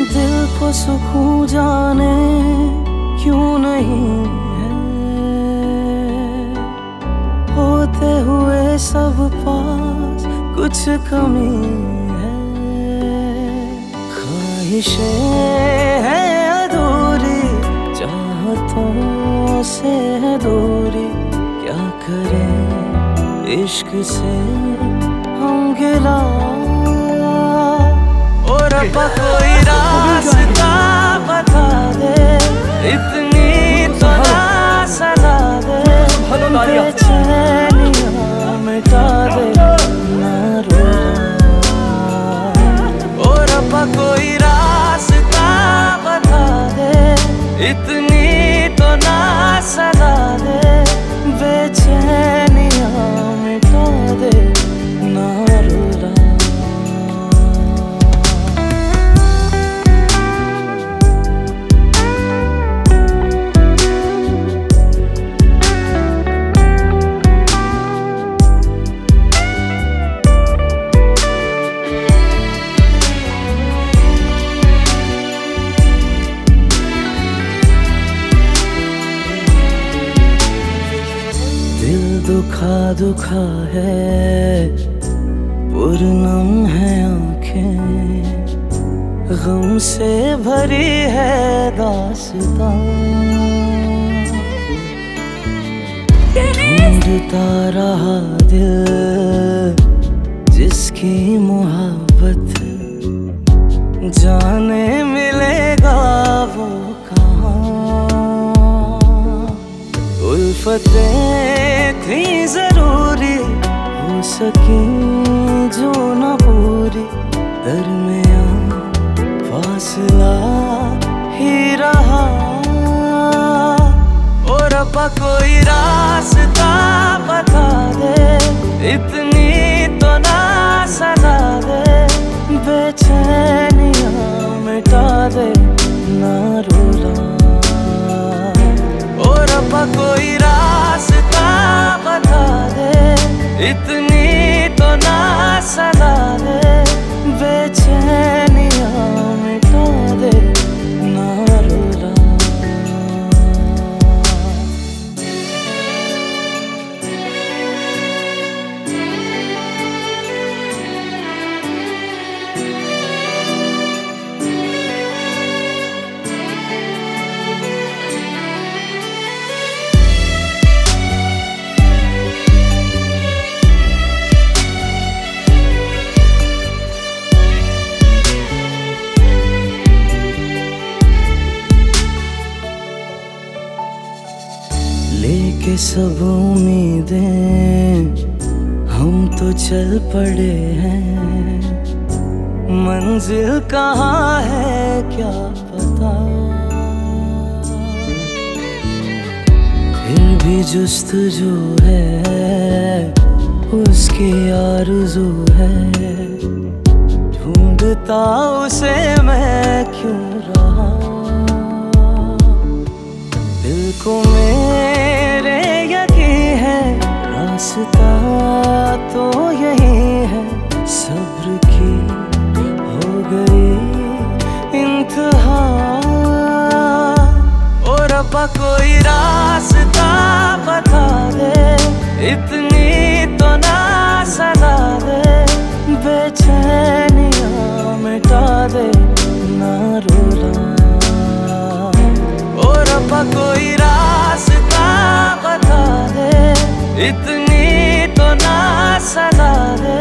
दिल को सुकून जाने क्यों नहीं है, होते हुए सब पास कुछ कमी है। ख्वाहिशें हैं अधूरी, चाहतों से है दूरी, क्या करें इश्क से हम गिला। और रब्बा कोई रास्ता बता दे, इतनी तो ना सजा दे, बेचैनियां मिटा दे ना रोना। और रब्बा कोई रास्ता बता दे, इतनी तो ना सजा दे, बेचैनियां मिटा दे ना रोना। दुखा दुखा है, पुरनम है आँखें, गम से भरी है दास्तां। ढूंढता रहा दिल जिसकी मोहब्बत, जाने मिलेगा वो कहाँ। उल्फतें थी जरूरी, हो सकी जो न पूरी, दरमियां फासला ही रहा। और रब्बा कोई रास्ता बता दे, इतनी तो ना सजा दे, बेचैनियां मिटा दे ना रोना। और रब्बा कोई रास्ता बता दे, इतनी तो ना सजा दे, बेचैनियां मिटा दे ना रोना। लेके सब उम्मीदें हम तो चल पड़े हैं, मंजिल कहाँ है क्या पता। फिर भी जुस्तजू है, उसकी आरज़ू है, ढूंढता उसे मैं क्यों रहा। दिल को मेरे यकीन है, रास्ता तो यही है, सब्र की हो गई इंतहा। और रब्बा कोई रास्ता बता दे, इतनी तो ना सजा दे, बेचैनियां मिटा दे ना रोना। और रब्बा कोई रास्ता बता दे, इतनी तो ना सजा दे,